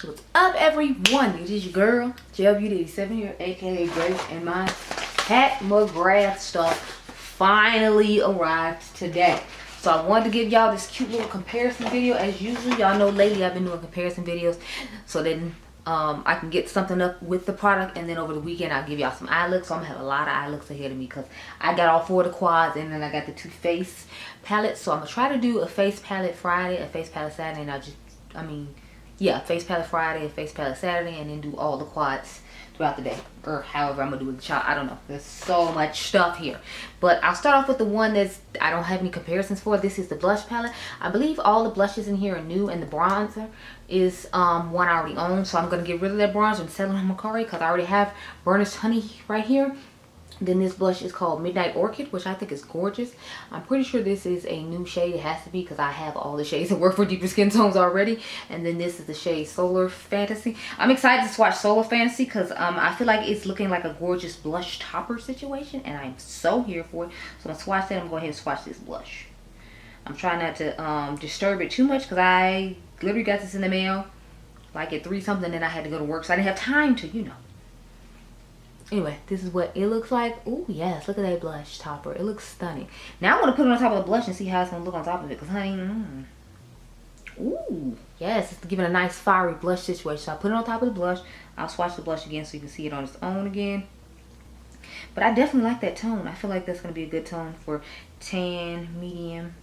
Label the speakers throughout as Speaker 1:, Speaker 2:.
Speaker 1: What's up, everyone? It is your girl, GELBEAUTY87 here, aka Grace, and my Pat McGrath stuff finally arrived today. So I wanted to give y'all this cute little comparison video. As usual, y'all know lately I've been doing comparison videos so then I can get something up with the product, and then over the weekend I'll give y'all some eye looks. So I'm gonna have a lot of eye looks ahead of me because I got all 4 of the quads, and then I got the 2 face palettes. So I'm gonna try to do a face palette Friday, a face palette Saturday, and face palette Friday, face palette Saturday, and then do all the quads throughout the day, or however I'm gonna do it. Child, I don't know. There's so much stuff here, but I'll start off with the one that's I don't have any comparisons for. This is the blush palette. I believe all the blushes in here are new, and the bronzer is one I already own. So I'm gonna get rid of that bronzer and sell it on Mercari because I already have Burnished Honey right here. Then this blush is called Midnight Orchid, which I think is gorgeous. I'm pretty sure this is a new shade. It has to be because I have all the shades that work for deeper skin tones already. And then this is the shade Solar Fantasy. I'm excited to swatch Solar Fantasy because I feel like it's looking like a gorgeous blush topper situation, and I'm so here for it. So I'm gonna swatch that. I'm gonna go ahead and swatch this blush. I'm trying not to disturb it too much because I literally got this in the mail like at 3 something, and I had to go to work, so I didn't have time to, you know. Anyway, this is what it looks like. Oh yes, look at that blush topper. It looks stunning. Now I'm going to put it on top of the blush and see how it's going to look on top of it. Because honey, ooh, yes, it's giving a nice fiery blush situation. So I put it on top of the blush. I'll swatch the blush again so you can see it on its own again. But I definitely like that tone. I feel like that's going to be a good tone for tan, medium,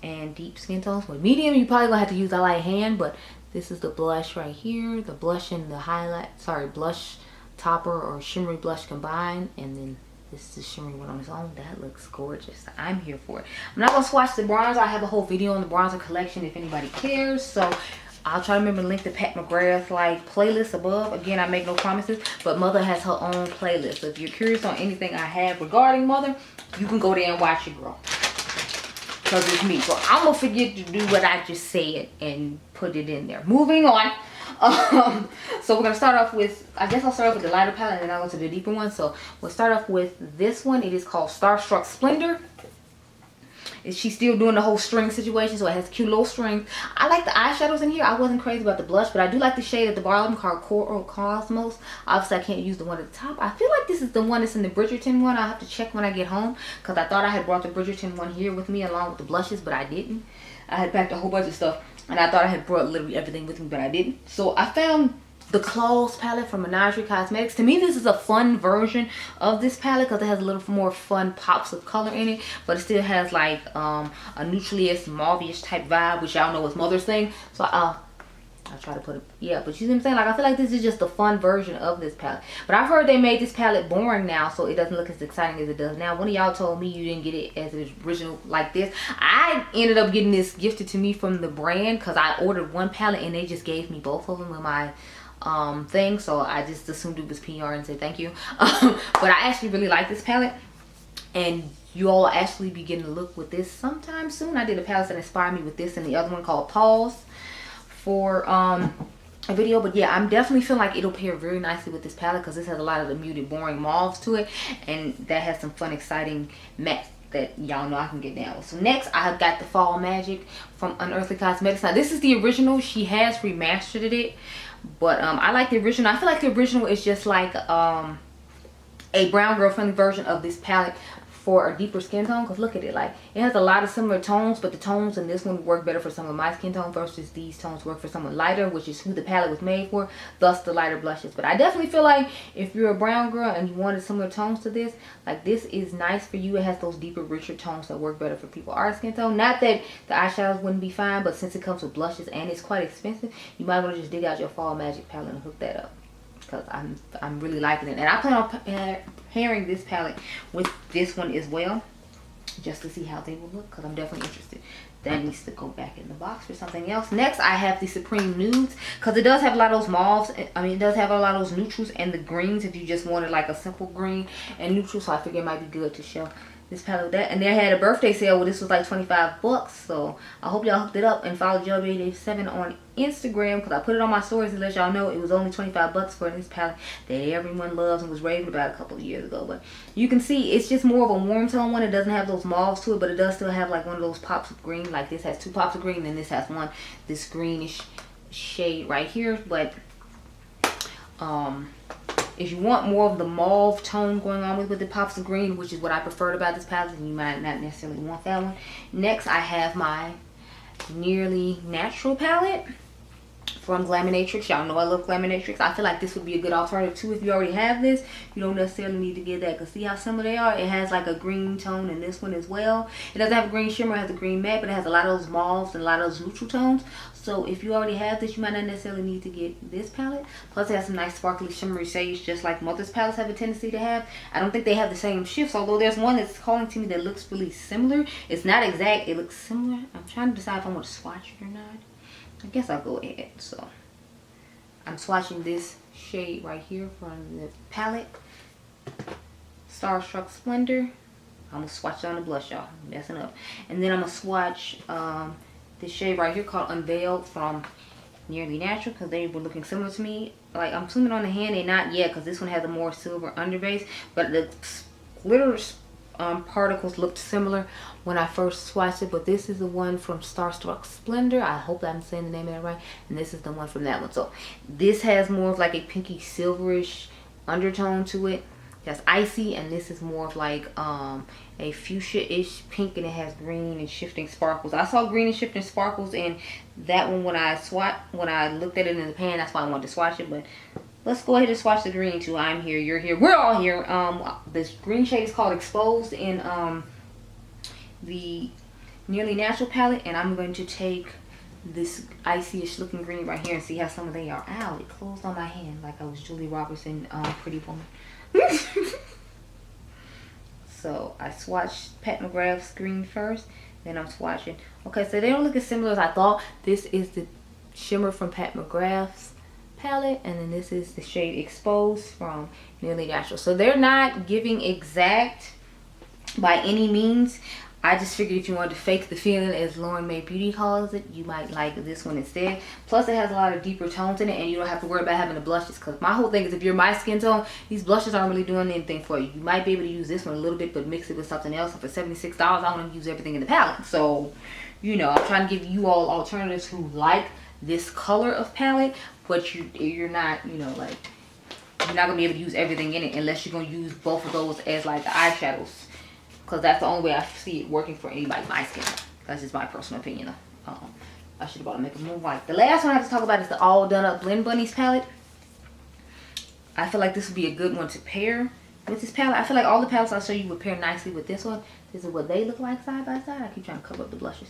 Speaker 1: and deep skin tones. With medium, you probably going to have to use a light hand. But this is the blush right here. The blush and the highlight, blush topper or shimmery blush combined, and then this is the shimmery one on its own. That looks gorgeous. I'm here for it. I'm not gonna swatch the bronzer. I have a whole video on the bronzer collection if anybody cares, so I'll try to remember to link the Pat McGrath playlist above. Again, I make no promises, but Mother has her own playlist, so if you're curious on anything I have regarding Mother, you can go there and watch it grow, because it's me. So I'm gonna forget to do what I just said and put it in there. Moving on. So we're gonna start off with, I guess I'll start off with the lighter palette and then I'll go to the deeper one. So we'll start off with this one. It is called Starstruck Splendor. She's still doing the whole string situation, so it has cute little strings. I like the eyeshadows in here. I wasn't crazy about the blush, but I do like the shade at the bottom called Coral Cosmos. Obviously I can't use the one at the top. I feel like this is the one that's in the Bridgerton one. I'll have to check when I get home, because I thought I had brought the Bridgerton one here with me along with the blushes, but I didn't. I had packed a whole bunch of stuff, and I thought I had brought literally everything with me, but I didn't. So I found the Claws palette from Menagerie Cosmetics. To me, this is a fun version of this palette because it has a little more fun pops of color in it, but it still has like a neutralious mauve-ish type vibe, which y'all know is Mother's thing. So I'll try to put it, yeah, but you see what I'm saying? Like, I feel like this is just a fun version of this palette. But I've heard they made this palette boring now, so it doesn't look as exciting as it does now. One of y'all told me you didn't get it as an original like this. I ended up getting this gifted to me from the brand because I ordered one palette and they just gave me both of them with my thing, so I just assumed it was PR and said thank you. But I actually really like this palette, and you all will actually be getting a look with this sometime soon. I did a palette that inspired me with this and the other one called Pause for a video. But yeah, I'm definitely feeling like it'll pair very nicely with this palette because this has a lot of the muted boring mauves to it, and that has some fun exciting mattes that y'all know I can get down with. So next I have got the Fall Magic from Unearthly Cosmetics. Now this is the original. She has remastered it, but I like the original. I feel like the original is just like a brown girl friendly version of this palette for a deeper skin tone, because look at it, like it has a lot of similar tones, but the tones in this one work better for some of my skin tone versus these tones work for someone lighter, which is who the palette was made for, thus the lighter blushes. But I definitely feel like if you're a brown girl and you wanted similar tones to this, like this is nice for you. It has those deeper, richer tones that work better for people our skin tone. Not that the eyeshadows wouldn't be fine, but since it comes with blushes and it's quite expensive, you might want to just dig out your Fall Magic palette and hook that up, because I'm really liking it. And I plan on pairing this palette with this one as well, just to see how they will look, because I'm definitely interested. That needs to go back in the box for something else. Next I have the Supreme Nudes, because it does have a lot of those mauves. I mean, it does have a lot of those neutrals and the greens if you just wanted like a simple green and neutral. So I figured it might be good to show this palette with that. And they had a birthday sale where this was like 25 bucks. So I hope y'all hooked it up and follow GELBEAUTY87 on Instagram, because I put it on my stories to let y'all know it was only 25 bucks for this palette that everyone loves and was raving about a couple of years ago. But you can see it's just more of a warm tone one. It doesn't have those mauves to it, but it does still have like one of those pops of green. Like this has 2 pops of green, and this has one, this greenish shade right here. But if you want more of the mauve tone going on with the pops of green, which is what I preferred about this palette, then you might not necessarily want that one. Next, I have my Nearly Natural palette from Glaminatrix. Y'all know I love Glaminatrix. I feel like this would be a good alternative too if you already have this. You don't necessarily need to get that, because see how similar they are? It has like a green tone in this one as well. It doesn't have a green shimmer, it has a green matte, but it has a lot of those mauves and a lot of those neutral tones. So if you already have this, you might not necessarily need to get this palette. Plus it has some nice sparkly shimmery shades, just like Mother's palettes have a tendency to have. I don't think they have the same shifts, although there's one that's calling to me that looks really similar. It's not exact, it looks similar. I'm trying to decide if I want to swatch it or not. I guess I'll go ahead. So I'm swatching this shade right here from the palette, Starstruck Splendor. I'm gonna swatch it on the blush, y'all. I'm messing up. And then I'm gonna swatch this shade right here called Unveiled from Nearly Natural, because they were looking similar to me. Like, I'm zooming on the hand, they not yet, because this one has a more silver underbase, but the glitter particles looked similar when I first swatched it. But this is the one from Starstruck Splendor. I hope I'm saying the name of that right. And this is the one from that one. So this has more of like a pinky silverish undertone to it. That's icy, and this is more of like a fuchsia-ish pink, and it has green and shifting sparkles. I saw green and shifting sparkles in that one when I looked at it in the pan. That's why I wanted to swatch it. But let's go ahead and swatch the green too. I'm here, you're here, we're all here. This green shade is called Exposed in the Nearly Natural palette, and I'm going to take this icy-ish looking green right here and see how some of they are. Ow, it closed on my hand like I was Julie Roberts in Pretty Woman. So I swatched Pat McGrath's green first, then I'm swatching. Okay, so they don't look as similar as I thought. This is the shimmer from Pat McGrath's palette, and then this is the shade Exposed from Nearly Natural. So they're not giving exact by any means. I just figured if you wanted to fake the feeling, as Lauren May Beauty calls it, you might like this one instead. Plus it has a lot of deeper tones in it, and you don't have to worry about having the blushes, because my whole thing is if you're my skin tone, these blushes aren't really doing anything for you. You might be able to use this one a little bit, but mix it with something else. And for $76, I want to use everything in the palette. So, you know, I'm trying to give you all alternatives who like this color of palette, but you're not, you know, like, you're not going to be able to use everything in it unless you're going to use both of those as like the eyeshadows. Because that's the only way I see it working for anybody my skin. That's just my personal opinion. I should have bought a makeup move white. The last one I have to talk about is the All Done Up Blend Bunnies palette. I feel like this would be a good one to pair with this palette. I feel like all the palettes I'll show you would pair nicely with this one. This is what they look like side by side. I keep trying to cover up the blushes.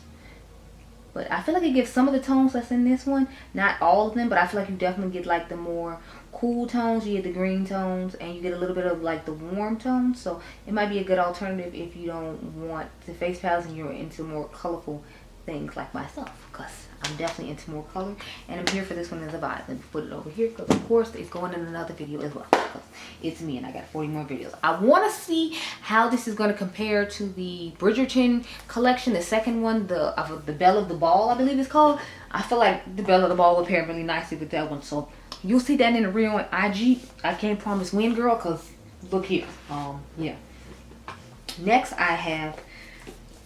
Speaker 1: But I feel like it gives some of the tones that's in this one. Not all of them, but I feel like you definitely get like the more cool tones. You get the green tones, and you get a little bit of like the warm tones. So it might be a good alternative if you don't want the face palettes and you're into more colorful things like myself. Because I'm definitely into more color. And I'm here for this one as a vibe. Let me put it over here, because of course it's going in another video as well. Because it's me and I got 40 more videos. I want to see how this is going to compare to the Bridgerton collection. The second one, the Belle of the Ball, I believe it's called. I feel like the Belle of the Ball would pair really nicely with that one. So you'll see that in the real IG. I can't promise when, girl, because look here. Yeah. Next, I have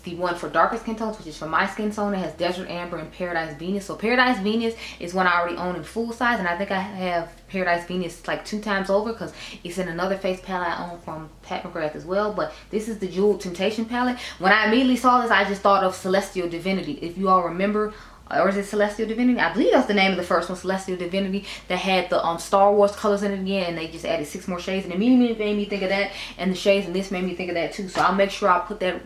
Speaker 1: the one for darker skin tones, which is for my skin tone. It has Desert Amber and Paradise Venus. So Paradise Venus is one I already own in full size, and I think I have Paradise Venus like 2 times over, because it's in another face palette I own from Pat McGrath as well. But this is the Jewel Temptation palette. When I immediately saw this, I just thought of Celestial Divinity. If you all remember, or is it Celestial Divinity? I believe that's the name of the first one, Celestial Divinity, that had the Star Wars colors in it again, and they just added 6 more shades, and it immediately made me think of that, and the shades in this made me think of that too. So I'll make sure I put that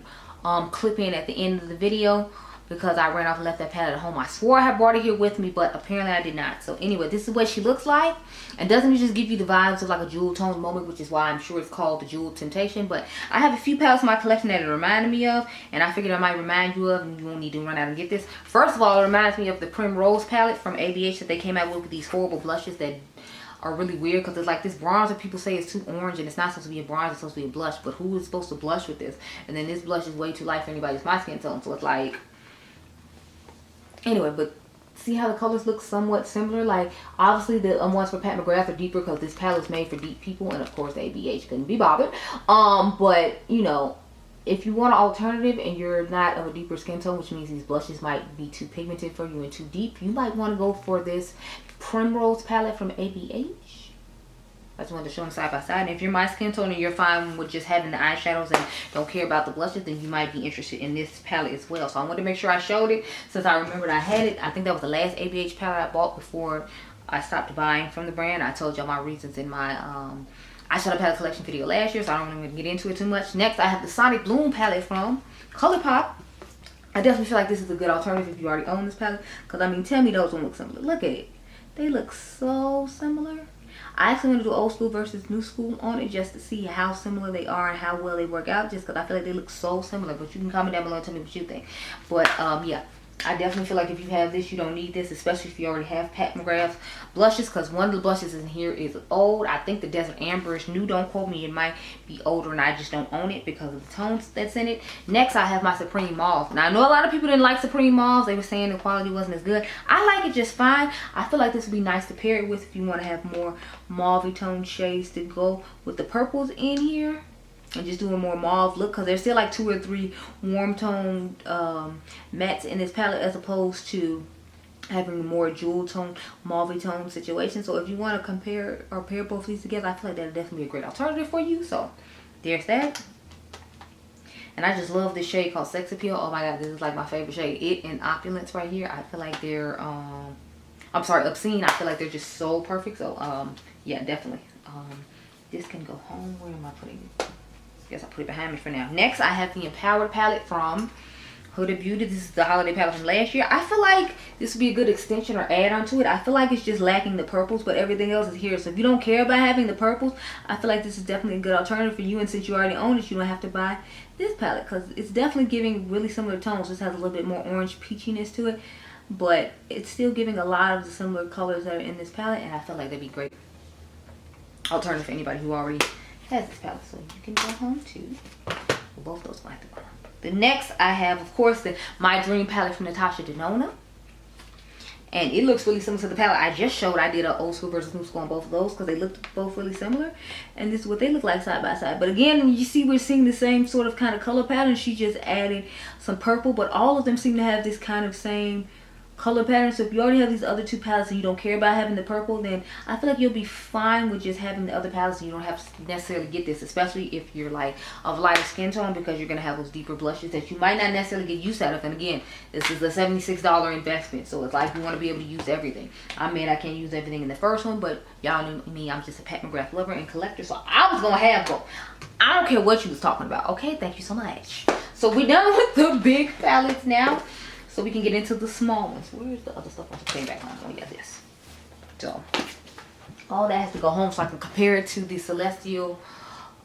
Speaker 1: clip in at the end of the video, because I ran off and left that palette at home. I swore I had brought it here with me, but apparently I did not. So anyway, this is what she looks like. And doesn't it just give you the vibes of like a jewel tone moment, which is why I'm sure it's called the Jewel Temptation. But I have a few palettes in my collection that it reminded me of, and I figured I might remind you of, and you won't need to run out and get this. First of all, it reminds me of the Primrose palette from ABH that they came out with these horrible blushes that are really weird, because it's like this bronzer people say is too orange, and it's not supposed to be a bronzer, it's supposed to be a blush. But who is supposed to blush with this? And then this blush is way too light for anybody's my skin tone, so it's like, anyway. But see how the colors look somewhat similar? Like, obviously the ones for Pat McGrath are deeper, because this palette is made for deep people, and of course the ABH couldn't be bothered. But you know, if you want an alternative and you're not of a deeper skin tone, which means these blushes might be too pigmented for you and too deep, you might want to go for this Primrose palette from ABH. I just wanted to show them side by side. And if you're my skin tone and you're fine with just having the eyeshadows and don't care about the blushes, then you might be interested in this palette as well. So I wanted to make sure I showed it since I remembered I had it. I think that was the last ABH palette I bought before I stopped buying from the brand. I told y'all my reasons in my eyeshadow palette collection video last year, so I don't even get into it too much. Next, I have the Sonic Bloom palette from ColourPop. I definitely feel like this is a good alternative if you already own this palette. Because, I mean, tell me those don't look similar. Look at it. They look so similar. I actually want to do old school versus new school on it just to see how similar they are and how well they work out, just because I feel like they look so similar. But you can comment down below and tell me what you think. But yeah, I definitely feel like if you have this, you don't need this, especially if you already have Pat McGrath blushes, because one of the blushes in here is old. I think the Desert Amber is new. Don't quote me. It might be older and I just don't own it because of the tones that's in it. Next, I have my Supreme Mauve. Now, I know a lot of people didn't like Supreme Mauve. They were saying the quality wasn't as good. I like it just fine. I feel like this would be nice to pair it with if you want to have more mauve tone shades to go with the purples in here. And just do a more mauve look, because there's still like 2 or 3 warm toned mattes in this palette as opposed to having a more jewel tone, mauve tone situation. So if you want to compare or pair both of these together, I feel like that'll definitely be a great alternative for you. So there's that. And I just love this shade called Sex Appeal. Oh my god, this is like my favorite shade. It and Opulence right here. I feel like they're I'm sorry, Obscene. I feel like they're just so perfect. So yeah, definitely. This can go home. Where am I putting it? Guess I'll put it behind me for now. Next, I have the Empowered palette from Huda Beauty. This is the holiday palette from last year. I feel like this would be a good extension or add-on to it. I feel like it's just lacking the purples, but everything else is here. So if you don't care about having the purples, I feel like this is definitely a good alternative for you. And since you already own it, you don't have to buy this palette, because it's definitely giving really similar tones. This has a little bit more orange peachiness to it, but it's still giving a lot of the similar colors that are in this palette, and I feel like that'd be great alternative for anybody who already has this palette. So you can go home too. Well, both those will have to go home. The next I have, of course, the My Dream palette from Natasha Denona. And it looks really similar to the palette I just showed. I did an old school versus new school on both of those because they looked both really similar. And this is what they look like side by side. But again, you see we're seeing the same sort of kind of color pattern. She just added some purple, but all of them seem to have this kind of same color pattern. So if you already have these other 2 palettes and you don't care about having the purple, then I feel like you'll be fine with just having the other palettes and you don't have to necessarily get this, especially if you're like of lighter skin tone, because you're going to have those deeper blushes that you might not necessarily get used out of. And again, this is a $76 investment, so it's like you want to be able to use everything. I mean, I can't use everything in the first one, but y'all know me, I'm just a Pat McGrath lover and collector, so I was going to have both. I don't care what you was talking about. Okay, thank you so much. So we're done with the big palettes now. So we can get into the small ones. Where's the other stuff? I'm putting back on. We got this. So all that has to go home so I can compare it to the Celestial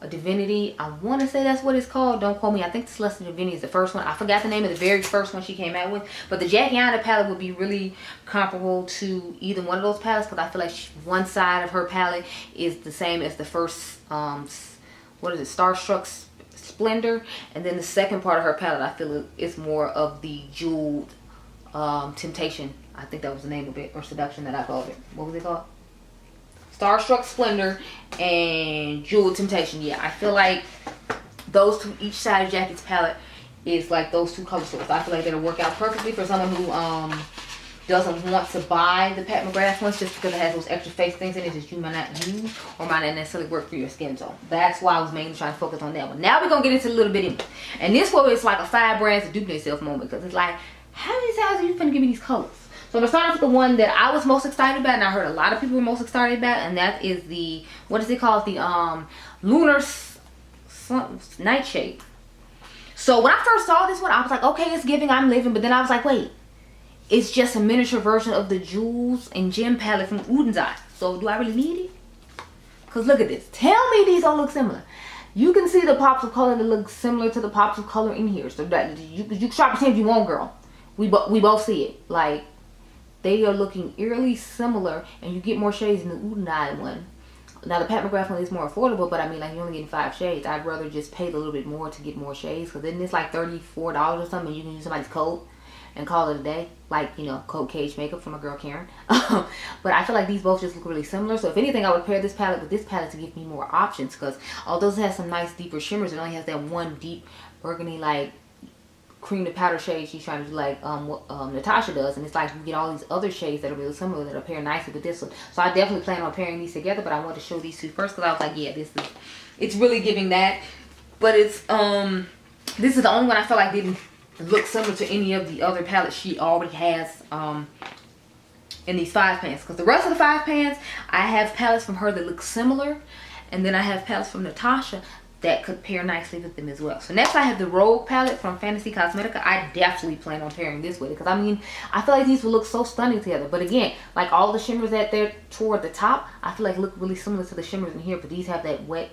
Speaker 1: Divinity. I want to say that's what it's called. Don't quote me. I think the Celestial Divinity is the first one. I forgot the name of the very first one she came out with. But the Jackiana palette would be really comparable to either one of those palettes, because I feel like one side of her palette is the same as the first, what is it, Starstruck Splendor, and then the second part of her palette I feel is more of the Jeweled Temptation. I think that was the name of it, or Seduction that I called it. What was it called? Starstruck Splendor and Jeweled Temptation. Yeah, I feel like those two, each side of Jackie's palette is like those 2 color swords. I feel like that'll work out perfectly for someone who doesn't want to buy the Pat McGrath ones just because it has those extra face things in it that you might not use or might not necessarily work for your skin tone. That's why I was mainly trying to focus on that one. Now we're going to get into a little bit in. And this one is like a 5 brands to dupe themselves moment, because it's like, how many times are you finna give me these colors? So I'm going to start off with the one that I was most excited about, and I heard a lot of people were most excited about, and that is the, what is it called? The Lunar Nightshade. So when I first saw this one, I was like, okay, it's giving I'm Living, but then I was like, wait. It's just a miniature version of the Jewels and Gem palette from Uden's. So do I really need it? Because look at this. Tell me these don't look similar. You can see the pops of color that look similar to the pops of color in here. So that you can try to pretend you want, girl. We both see it. Like, they are looking eerily similar, and you get more shades in the Uden's one. Now the Pat McGrath one is more affordable, but I mean, like, you're only getting 5 shades. I'd rather just pay a little bit more to get more shades, because then it's like $34 or something, and you can use somebody's code and call it a day, like, you know, code Cage Makeup from my girl Karen. But I feel like these both just look really similar. So if anything, I would pair this palette with this palette to give me more options, because although it has some nice deeper shimmers, it only has that one deep burgundy, like cream to powder shade she's trying to do like what Natasha does, and it's like you get all these other shades that are really similar that pair nicely with this one. So I definitely plan on pairing these together, but I want to show these two first because I was like, yeah, it's really giving that. But it's this is the only one I feel like didn't look similar to any of the other palettes she already has in these 5 pans, because the rest of the 5 pans I have palettes from her that look similar, and then I have palettes from Natasha that could pair nicely with them as well. So next I have the Rogue palette from Fantasy Cosmetica. I definitely plan on pairing this with it, because I mean, I feel like these will look so stunning together. But again, like all the shimmers that they're toward the top, I feel like look really similar to the shimmers in here, but these have that wet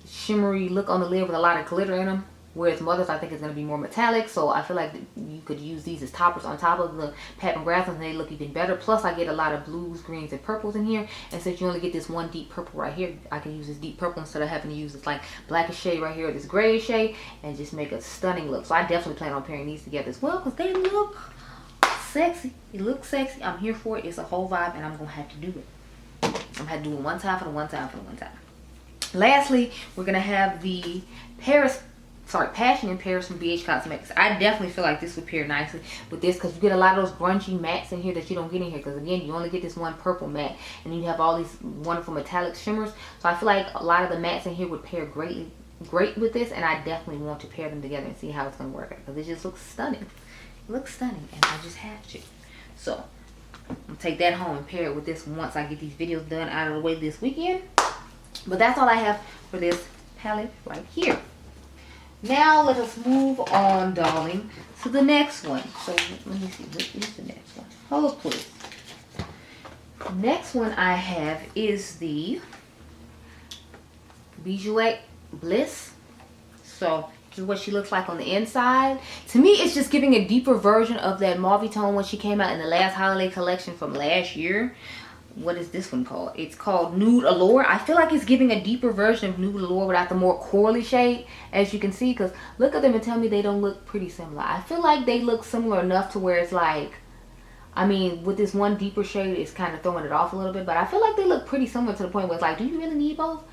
Speaker 1: shimmery look on the lid with a lot of glitter in them, whereas Mother's I think is going to be more metallic. So I feel like you could use these as toppers on top of the Pat McGrath, and they look even better. Plus I get a lot of blues, greens, and purples in here, and since you only get this one deep purple right here, I can use this deep purple instead of having to use this like blackish shade right here, or this grayish shade, and just make a stunning look. So I definitely plan on pairing these together as well, because they look sexy. They look sexy. I'm here for it. It's a whole vibe, and I'm going to have to do it. I'm going to have to do it one time for the one time for the one time. Lastly, we're going to have the Passion in Paris from BH Cosmetics. I definitely feel like this would pair nicely with this, because you get a lot of those grungy mattes in here that you don't get in here, because again, you only get this one purple matte, and you have all these wonderful metallic shimmers. So I feel like a lot of the mattes in here would pair great with this, and I definitely want to pair them together and see how it's going to work out, because it just looks stunning. It looks stunning, and I just have to. So I'm going to take that home and pair it with this once I get these videos done out of the way this weekend. But that's all I have for this palette right here. Now let us move on, darling, to the next one. So let me see, what is the next one? Hold please. Next one I have is the Bijoux Bliss. So this is what she looks like on the inside. To me, it's just giving a deeper version of that mauve tone when she came out in the last holiday collection from last year. What is this one called? It's called Nude Allure. I feel like it's giving a deeper version of Nude Allure without the more corally shade, as you can see, because look at them and tell me they don't look pretty similar. I feel like they look similar enough to where it's like, I mean, with this one deeper shade, it's kind of throwing it off a little bit, but I feel like they look pretty similar to the point where it's like, do you really need both?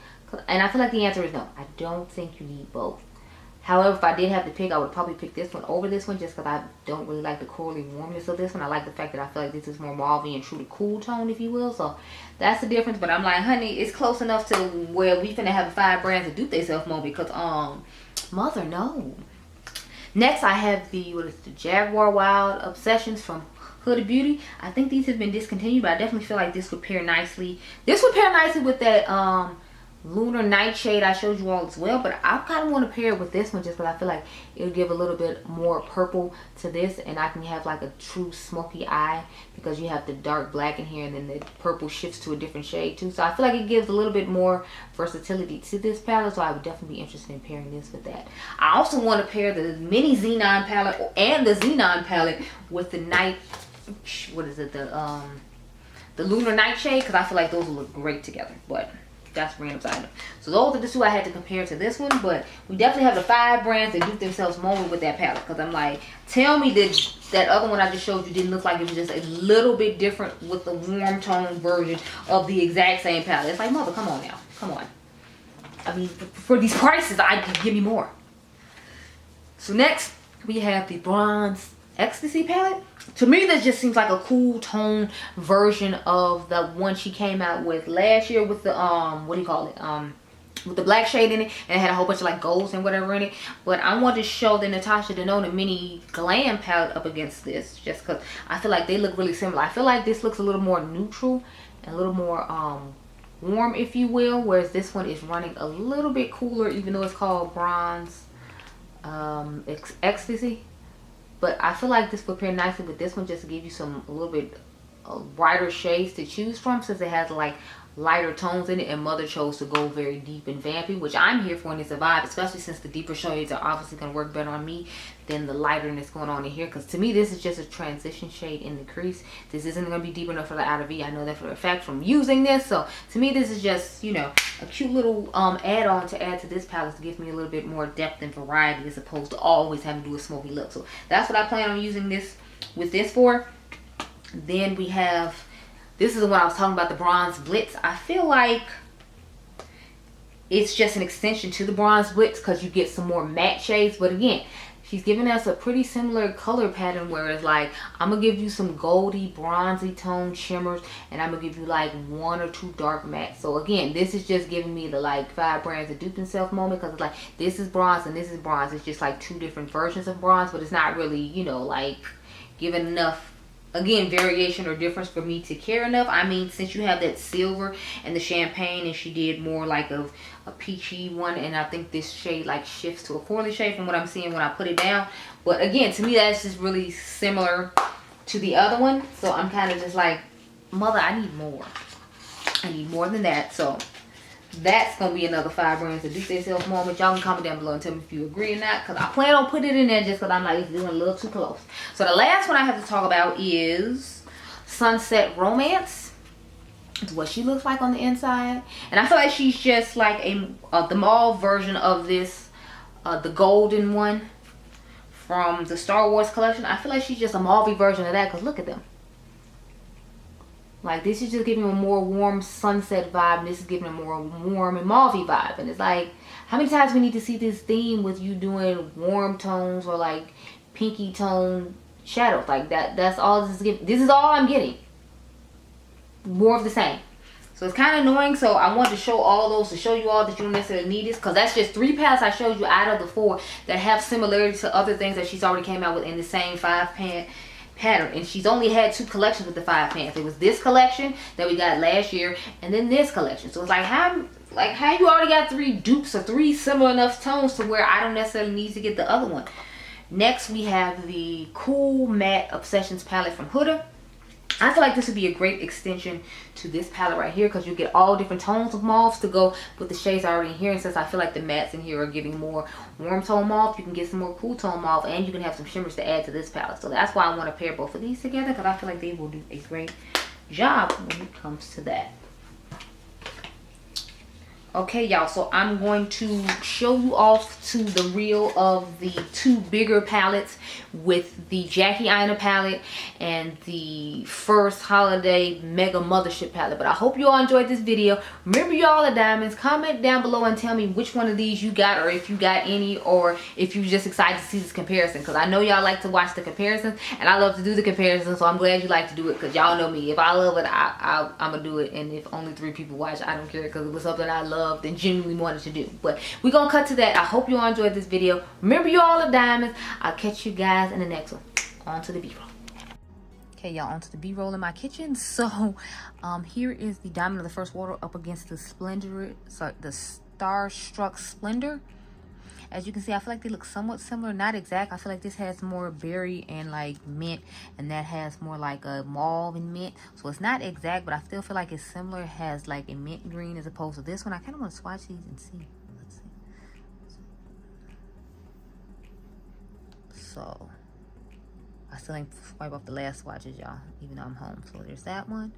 Speaker 1: And I feel like the answer is no. I don't think you need both. However, if I did have to pick, I would probably pick this one over this one, just because I don't really like the corally warmness of this one. I like the fact that I feel like this is more mauve and true to cool tone, if you will. So that's the difference. But I'm like, honey, it's close enough to where we finna have 5 brands to do themselves more, because Mother, no. Next, I have the Jaguar Wild Obsessions from Huda Beauty. I think these have been discontinued, but I definitely feel like this would pair nicely. This would pair nicely with that Lunar Nightshade I showed you all as well, but I kind of want to pair it with this one just because I feel like it'll give a little bit more purple to this, and I can have like a true smoky eye because you have the dark black in here, and then the purple shifts to a different shade too. So I feel like it gives a little bit more versatility to this palette, so I would definitely be interested in pairing this with that. I also want to pair the mini Xenon palette and the Xenon palette with the the Lunar Nightshade, because I feel like those will look great together. But that's random item. So those are the two I had to compare to this one, but we definitely have the 5 brands that do themselves moment with that palette, because I'm like, tell me that other one I just showed you didn't look like it was just a little bit different with the warm tone version of the exact same palette. It's like, Mother, come on now, come on. I mean, for these prices, give me more. So next we have the Bronze Ecstasy palette. To me, this just seems like a cool tone version of the one she came out with last year with the what do you call it, with the black shade in it, and it had a whole bunch of like golds and whatever in it. But I want to show the Natasha Denona Mini Glam palette up against this, just because I feel like they look really similar. I feel like this looks a little more neutral and a little more warm, if you will, whereas this one is running a little bit cooler, even though it's called Bronze Ecstasy. But I feel like this would pair nicely with this one, just to give you a little bit brighter shades to choose from, since it has like lighter tones in it, and Mother chose to go very deep and vampy, which I'm here for, and it's a vibe, especially since the deeper shades are obviously going to work better on me than the lighterness going on in here, because to me this is just a transition shade in the crease. This isn't going to be deep enough for the outer V. I know that for a fact from using this. So to me this is just, you know, a cute little add-on to add to this palette, to give me a little bit more depth and variety, as opposed to always having to do a smoky look. So that's what I plan on using this with this for. Then we have, this is the one I was talking about, the Bronze Blitz. I feel like it's just an extension to the bronze wicks because you get some more matte shades. But again, she's giving us a pretty similar color pattern where it's like, I'm going to give you some goldy, bronzy tone shimmers, and I'm going to give you like 1 or 2 dark mattes. So again, this is just giving me the like 5 brands of dupe themselves moment, because it's like, this is bronze and this is bronze. It's just like 2 different versions of bronze, but it's not really, you know, like giving enough, again, variation or difference for me to care enough. I mean, since you have that silver and the champagne, and she did more like of a peachy one, and I think this shade like shifts to a corally shade from what I'm seeing when I put it down. But again, to me, that's just really similar to the other one. So I'm kind of just like, mother, I need more. I need more than that. So that's gonna be another 5 brands to do themselves moment. Y'all can comment down below and tell me if you agree or not, because I plan on putting it in there just because I'm like, it's doing a little too close. So the last one I have to talk about is Sunset Romance. It's what she looks like on the inside, and I feel like she's just like the mauve version of this, the golden one from the Star Wars collection. I feel like she's just a mauve version of that, because look at them. Like, this is just giving a more warm sunset vibe, and this is giving a more warm and mauve vibe. And it's like, how many times we need to see this theme with you doing warm tones or like pinky tone shadows? Like that's all this is giving. This is all I'm getting. More of the same. So it's kind of annoying. So I wanted to show all those to show you all that you don't necessarily need this, because that's just 3 palettes I showed you out of the 4 that have similarities to other things that she's already came out with in the same 5-pan pattern. And she's only had 2 collections with the 5 pans. It was this collection that we got last year, and then this collection. So it's like how you already got 3 dupes or 3 similar enough tones to where I don't necessarily need to get the other one. Next we have the Cool Matte Obsessions palette from Huda. I feel like this would be a great extension to this palette right here, because you get all different tones of mauves to go with the shades already in here. And since I feel like the mattes in here are giving more warm tone mauve, you can get some more cool tone mauve, and you can have some shimmers to add to this palette. So that's why I want to pair both of these together, because I feel like they will do a great job when it comes to that. Okay, y'all, so I'm going to show you off to the reel of the 2 bigger palettes with the Jackie Aina palette and the first holiday mega mothership palette. But I hope you all enjoyed this video. Remember, y'all are diamonds. Comment down below and tell me which one of these you got, or if you got any, or if you're just excited to see this comparison, because I know y'all like to watch the comparisons, and I love to do the comparisons. So I'm glad you like to do it, because y'all know me. If I love it, I'm gonna do it. And if only 3 people watch, I don't care, because it was something I loved and genuinely wanted to do. But we're gonna cut to that. I hope you all enjoyed this video. Remember, you all are diamonds. I'll catch you guys in the next one. On to the b-roll. Okay, y'all, onto the b-roll in my kitchen. So here is the Diamond of the First Water up against the the Starstruck Splendor. As you can see, I feel like they look somewhat similar, not exact. I feel like this has more berry and like mint, and that has more like a mauve and mint. So it's not exact, but I still feel like it's similar. It has like a mint green as opposed to this one. I kind of want to swatch these and see. Let's see. So I still ain't swipe off the last swatches, y'all, even though I'm home. So there's that one.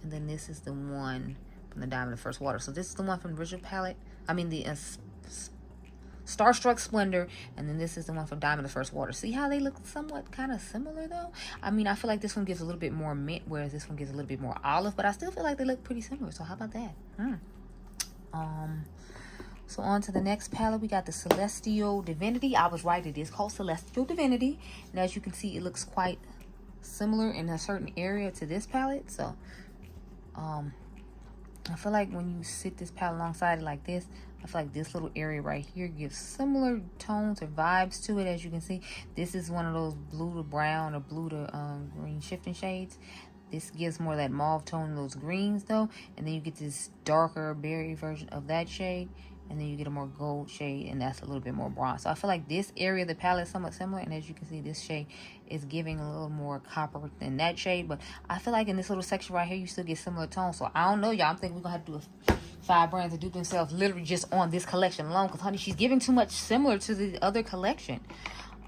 Speaker 1: And then this is the one from the Diamond of the First Water. So this is the one from the original palette. I mean the Starstruck Splendor, and then this is the one from Diamond of the First Water. See how they look somewhat kind of similar though? I mean, I feel like this one gives a little bit more mint, whereas this one gives a little bit more olive, but I still feel like they look pretty similar. So how about that? So on to the next palette, we got the Celestial Divinity. I was right, it is called Celestial Divinity, and as you can see, it looks quite similar in a certain area to this palette. So I feel like when you sit this palette alongside it like this, I feel like this little area right here gives similar tones or vibes to it. As you can see, this is one of those blue to brown or blue to green shifting shades. This gives more of that mauve tone in those greens though. And then you get this darker berry version of that shade. And then you get a more gold shade, and that's a little bit more bronze. So I feel like this area of the palette is somewhat similar. And as you can see, this shade is giving a little more copper than that shade. But I feel like in this little section right here, you still get similar tones. So I don't know, y'all. I'm thinking we're going to have to do 5 brands to dupe themselves literally just on this collection alone. Because, honey, she's giving too much similar to the other collection.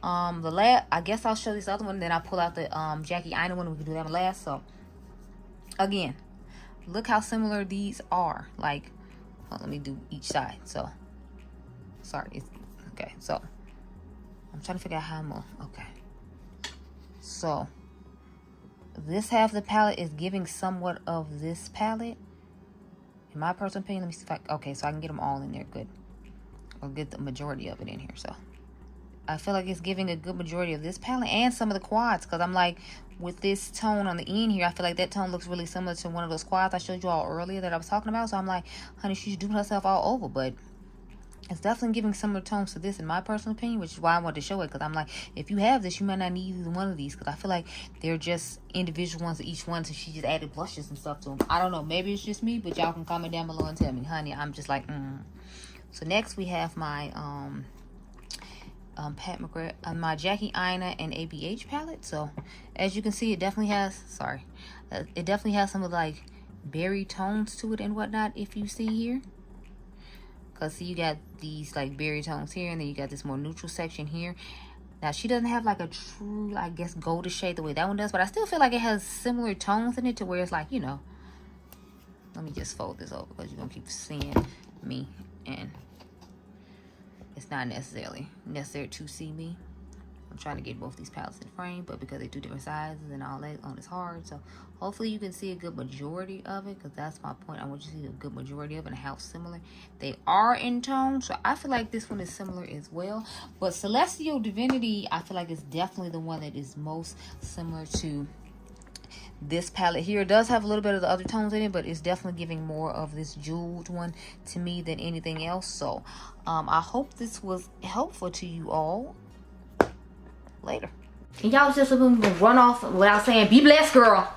Speaker 1: I guess I'll show this other one. Then I'll pull out the Jackie Aina one. We can do that last. So, again, look how similar these are. Like, let me do each side. So, sorry. Okay, so I'm trying to figure out how I'm okay. So, this half of the palette is giving somewhat of this palette. In my personal opinion, let me see if I, okay, so I can get them all in there good. Or get the majority of it in here, so. I feel like it's giving a good majority of this palette and some of the quads, because I'm like, with this tone on the end here, I feel like that tone looks really similar to one of those quads I showed you all earlier that I was talking about. So I'm like, honey, she's doing herself all over, but it's definitely giving similar tones to this in my personal opinion, which is why I wanted to show it, because I'm like, if you have this, you might not need either one of these, because I feel like they're just individual ones of each one, so she just added blushes and stuff to them. I don't know, maybe it's just me, but y'all can comment down below and tell me, honey. I'm just like, So next we have my Pat McGrath, my Jackie Aina and ABH palette. So as you can see, it definitely has, it definitely has some of like berry tones to it and whatnot, if you see here. Because see, you got these like berry tones here, and then you got this more neutral section here. Now she doesn't have like a true, I guess, goldish shade the way that one does, but I still feel like it has similar tones in it to where it's like, you know, let me just fold this over because you're gonna keep seeing me, and it's not necessary to see me. I'm trying to get both these palettes in frame, but because they do different sizes and all that on, it's hard. So hopefully you can see a good majority of it, because that's my point. I want you to see a good majority of it and how similar they are in tone. So I feel like this one is similar as well. But Celestial Divinity, I feel like it's definitely the one that is most similar to this palette here. It does have a little bit of the other tones in it, but it's definitely giving more of this jeweled one to me than anything else. So I hope this was helpful to you all. Later. And y'all just run off without saying, be blessed, girl.